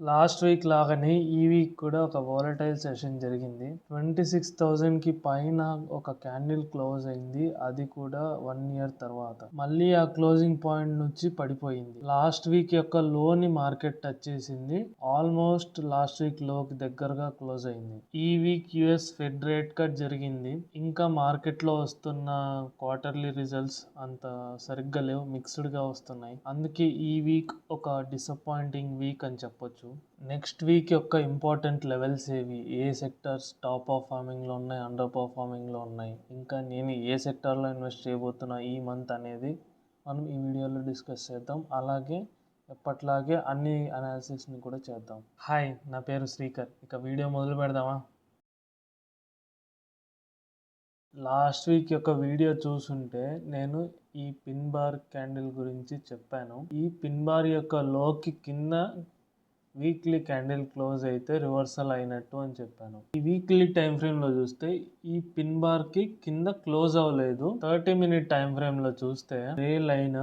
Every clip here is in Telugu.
లాస్ట్ వీక్ లాగానే ఈ వీక్ కూడా ఒక వాలటైల్ సెషన్ జరిగింది. 26,000కి పైన ఒక క్యాండిల్ క్లోజ్ అయింది. అది కూడా 1 ఇయర్ తర్వాత. మళ్ళీ ఆ క్లోజింగ్ పాయింట్ నుంచి పడిపోయింది. లాస్ట్ వీక్ యొక్క లోని మార్కెట్ టచ్ చేసింది. ఆల్మోస్ట్ లాస్ట్ వీక్ లోకి దగ్గరగా క్లోజ్ అయింది. ఈ week US fed rate cut జరిగింది. ఇంకా మార్కెట్ లో వస్తున్న క్వార్టర్లీ రిజల్ట్స్ అంత సరిగ్గా లేవు, మిక్స్డ్ గా వస్తున్నాయి. అందుకే ఈ వీక్ ఒక డిసప్పాయింటింగ్ వీక్ అని చెప్పొచ్చు. నెక్స్ట్ వీక్ యొక్క ఇంపార్టెంట్ లెవెల్స్ ఏవి, ఏ సెక్టర్స్ టాప్ పర్ఫార్మింగ్లో ఉన్నాయి, అండర్ పర్ఫార్మింగ్లో ఉన్నాయి, ఇంకా నేను ఏ సెక్టార్లో ఇన్వెస్ట్ చేయబోతున్నా ఈ మంత్ అనేది మనం ఈ వీడియోలో డిస్కస్ చేద్దాం. అలాగే ఎప్పట్లాగే అన్ని అనాలిసిస్ని కూడా చేద్దాం. హాయ్, నా పేరు శ్రీకర్. ఇక వీడియో మొదలు పెడదామా? లాస్ట్ వీక్ యొక్క వీడియో చూసుంటే నేను ఈ పిన్ బార్ క్యాండిల్ గురించి చెప్పాను. ఈ పిన్ బార్ యొక్క లోకి కింద వీక్లీ క్యాండిల్ క్లోజ్ అయితే రివర్సల్ అయినట్టు అని చెప్పాను. ఈ వీక్లీ టైం ఫ్రేమ్ లో చూస్తే ఈ పిన్ బార్ కి కింద క్లోజ్ అవ్వలేదు. 30 మినిట్ టైం ఫ్రేమ్ లో చూస్తే రే లైన్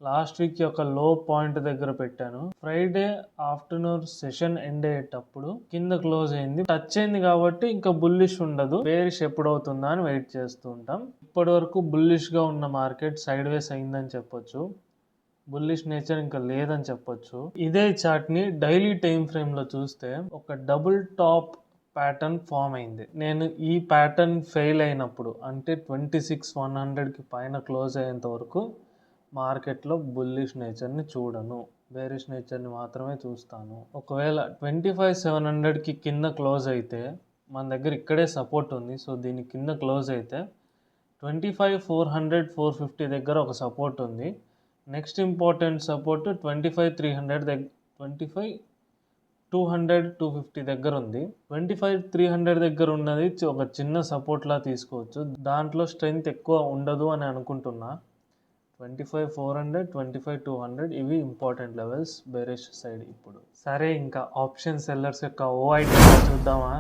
లాస్ట్ వీక్ యొక్క లో పాయింట్ దగ్గర పెట్టాను. ఫ్రైడే ఆఫ్టర్నూన్ సెషన్ ఎండ్ అయ్యేటప్పుడు కింద క్లోజ్ అయింది. టచ్ అయింది కాబట్టి ఇంకా బుల్లిష్ ఉండదు, బేరిష్ ఎప్పుడవుతుందా అని వెయిట్ చేస్తూ ఉంటాం. ఇప్పటి వరకు బుల్లిష్ గా ఉన్న మార్కెట్ సైడ్ వేస్ అయిందని చెప్పొచ్చు. బుల్లిష్ నేచర్ ఇంకా లేదని చెప్పొచ్చు. ఇదే చార్ట్ ని డైలీ టైం ఫ్రేమ్ లో చూస్తే ఒక డబుల్ టాప్ ప్యాటర్న్ ఫామ్ అయింది. నేను ఈ ప్యాటర్న్ ఫెయిల్ అయినప్పుడు అంటే 26,100కి పైన క్లోజ్ అయ్యేంత వరకు మార్కెట్లో బుల్లిష్ నేచర్ని చూడను, బేరిష్ నేచర్ని మాత్రమే చూస్తాను. ఒకవేళ 25,700కి కింద క్లోజ్ అయితే మన దగ్గర ఇక్కడే సపోర్ట్ ఉంది. సో దీని కింద క్లోజ్ అయితే 25,400, 450 దగ్గర ఒక సపోర్ట్ ఉంది. నెక్స్ట్ ఇంపార్టెంట్ సపోర్ట్ 25,300 దగ్గర, 25,200, 250 దగ్గర ఉంది. 25,300 దగ్గర ఉన్నది ఒక చిన్న సపోర్ట్ లా తీసుకోవచ్చు. దాంట్లో స్ట్రెంగ్త్ ఎక్కువ ఉండదు అని అనుకుంటున్నా. 25,400, 25,200 ఇవి ఇంపార్టెంట్ లెవెల్స్ బేరిష్ సైడ్. ఇప్పుడు సరే, ఇంకా ఆప్షన్ సెల్లర్స్ యొక్క ఓఐ డేటా చూద్దామా?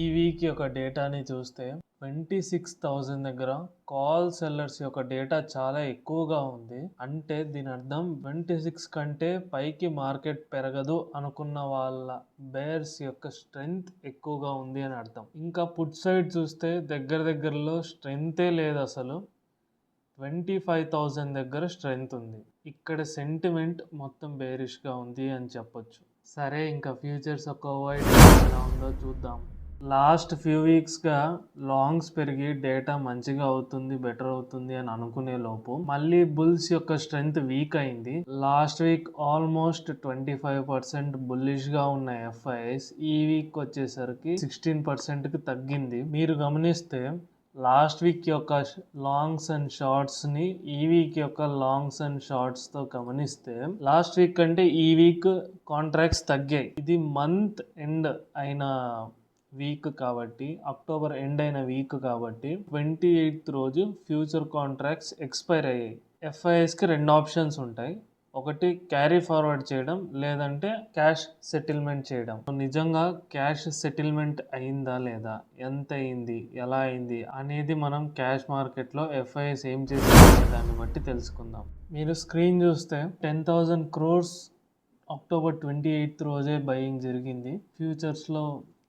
ఈ వీక్ యొక్క డేటాని చూస్తే 26,000 దగ్గర కాల్ సెల్లర్స్ యొక్క డేటా చాలా ఎక్కువగా ఉంది. అంటే దీని అర్థం 26 కంటే పైకి మార్కెట్ పెరగదు అనుకున్న వాళ్ళ బేర్స్ యొక్క స్ట్రెంగ్త్ ఎక్కువగా ఉంది అని అర్థం. ఇంకా పుట్ సైడ్ చూస్తే దగ్గరలో స్ట్రెంగ్తే లేదు అసలు. 25,000 దగ్గర స్ట్రెంగ్త్ ఉంది. ఇక్కడ సెంటిమెంట్ మొత్తం బేరిష్గా ఉంది అని చెప్పొచ్చు. సరే, ఇంకా ఫ్యూచర్స్ యొక్క ఓఐడి ఎలా ఉందో చూద్దాం. లాస్ట్ ఫ్యూ వీక్స్గా లాంగ్స్ పెరిగి డేటా మంచిగా అవుతుంది, బెటర్ అవుతుంది అని అనుకునే లోపు మళ్ళీ బుల్స్ యొక్క స్ట్రెంగ్త్ వీక్ అయింది. లాస్ట్ వీక్ ఆల్మోస్ట్ 25% బుల్లిష్గా ఉన్న ఎఫ్ఐఎస్ ఈ వీక్ వచ్చేసరికి 16%కి తగ్గింది. మీరు గమనిస్తే లాస్ట్ వీక్ యొక్క లాంగ్స్ అండ్ షార్ట్స్ ని ఈ వీక్ యొక్క లాంగ్స్ అండ్ షార్ట్స్ తో గమనిస్తే లాస్ట్ వీక్ కంటే ఈ వీక్ కాంట్రాక్ట్స్ తగ్గాయి. ఇది మంత్ ఎండ్ అయిన వీక్ కాబట్టి, అక్టోబర్ ఎండ్ అయిన వీక్ కాబట్టి 28th రోజు ఫ్యూచర్ కాంట్రాక్ట్స్ ఎక్స్పైర్ అయ్యాయి. ఎఫ్ఐఎస్కి 2 ఆప్షన్స్ ఉంటాయి. ఒకటి క్యారీ ఫార్వర్డ్ చేయడం, లేదంటే క్యాష్ సెటిల్మెంట్ చేయడం. నిజంగా క్యాష్ సెటిల్మెంట్ అయిందా లేదా, ఎంత అయింది, ఎలా అయింది అనేది మనం క్యాష్ మార్కెట్లో ఎఫ్ఐఎస్ ఏం చేసింది దాన్ని బట్టి తెలుసుకుందాం. మీరు స్క్రీన్ చూస్తే 10,000 crores అక్టోబర్ 28th రోజే బయింగ్ జరిగింది. ఫ్యూచర్స్లో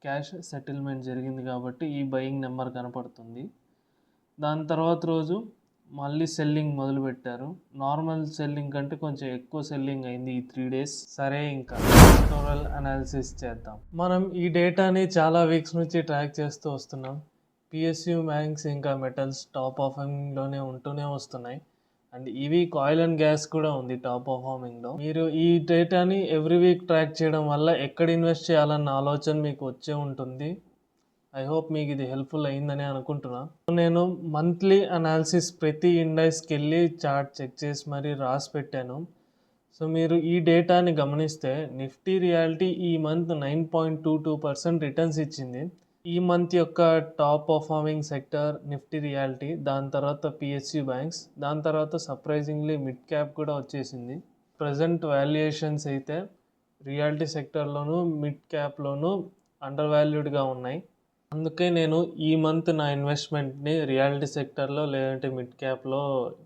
క్యాష్ సెటిల్మెంట్ జరిగింది కాబట్టి ఈ బయింగ్ నెంబర్ కనపడుతుంది. దాని తర్వాత రోజు మళ్ళీ సెల్లింగ్ మొదలు పెట్టారు. నార్మల్ సెల్లింగ్ కంటే కొంచెం ఎక్కువ సెల్లింగ్ అయింది ఈ 3 days. సరే, ఇంకా సెక్టోరల్ అనాలిసిస్ చేద్దాం. మనం ఈ డేటాని చాలా వీక్స్ నుంచి ట్రాక్ చేస్తూ వస్తున్నాం. పిఎస్యు బ్యాంక్స్ ఇంకా మెటల్స్ టాప్ పర్ఫార్మింగ్లోనే ఉంటూనే వస్తున్నాయి. అండ్ ఈ వీక్ ఆయిల్ అండ్ గ్యాస్ కూడా ఉంది టాప్ పర్ఫార్మింగ్లో. మీరు ఈ డేటాని ఎవ్రీ వీక్ ట్రాక్ చేయడం వల్ల ఎక్కడ ఇన్వెస్ట్ చేయాలన్న ఆలోచన మీకు వచ్చే ఉంటుంది. ఐ హోప్ మీకు ఇది హెల్ప్ఫుల్ అయిందని అనుకుంటున్నా. నేను మంత్లీ అనాలిసిస్ ప్రతి ఇండెక్స్కి వెళ్ళి చార్ట్ చెక్ చేసి మరీ రాసి పెట్టాను. సో మీరు ఈ డేటాని గమనిస్తే నిఫ్టీ రియాలిటీ ఈ మంత్ 9.22% రిటర్న్స్ ఇచ్చింది. ఈ మంత్ యొక్క top performing sector Nifty reality, దాని తర్వాత పిఎస్యు బ్యాంక్స్, దాని తర్వాత సర్ప్రైజింగ్లీ మిడ్ క్యాప్ కూడా వచ్చేసింది. ప్రజెంట్ వాల్యుయేషన్స్ అయితే రియాలిటీ సెక్టర్లోను మిడ్ క్యాప్లోను అండర్ వాల్యూడ్గా ఉన్నాయి. అందుకే నేను ఈ మంత్ నా ఇన్వెస్ట్మెంట్ని రియాలిటీ సెక్టర్లో లేదంటే మిడ్ క్యాప్లో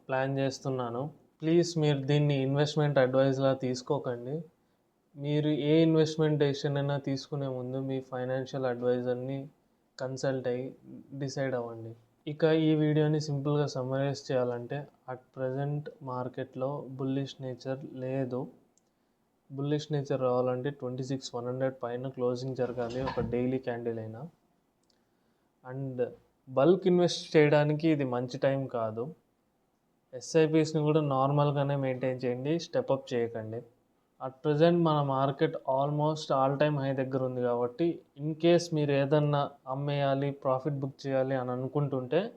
ప్లాన్ చేస్తున్నాను. ప్లీజ్ మీరు దీన్ని ఇన్వెస్ట్మెంట్ అడ్వైజ్లా తీసుకోకండి. మీరు ఏ ఇన్వెస్ట్మెంట్ డెసిషన్ అయినా తీసుకునే ముందు మీ ఫైనాన్షియల్ అడ్వైజర్ని కన్సల్ట్ అయ్యి డిసైడ్ అవ్వండి. ఇక ఈ వీడియోని సింపుల్గా సమ్మరైజ్ చేయాలంటే అట్ ప్రజెంట్ మార్కెట్లో బుల్లిష్ నేచర్ లేదు. బుల్లిష్ నేచర్ రావాలంటే 26,100 పైన క్లోజింగ్ జరగాలి ఒక డైలీ క్యాండిల్ అయినా. అండ్ బల్క్ ఇన్వెస్ట్ చేయడానికి ఇది మంచి టైం కాదు. ఎస్ఐపిస్ని కూడా నార్మల్గానే మెయింటైన్ చేయండి, స్టెప్అప్ చేయకండి. అట్ ప్రజెంట్ మన market almost all time high దగ్గర ఉంది కాబట్టి ఇన్ కేస్ మీరు ఏదన్నా అమ్మేయాలి, ప్రాఫిట్ బుక్ చేయాలి అని అనుకుంటుంటే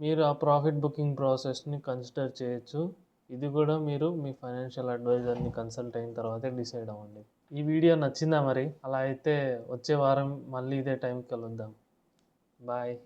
మీరు ఆ ప్రాఫిట్ బుకింగ్ ప్రాసెస్ని కన్సిడర్ చేయొచ్చు. ఇది కూడా మీరు మీ ఫైనాన్షియల్ అడ్వైజర్ని కన్సల్ట్ అయిన తర్వాతే డిసైడ్ అవ్వండి. ఈ వీడియో నచ్చిందా మరి? అలా అయితే వచ్చే వారం మళ్ళీ ఇదే టైంకి కలుద్దాం. బాయ్.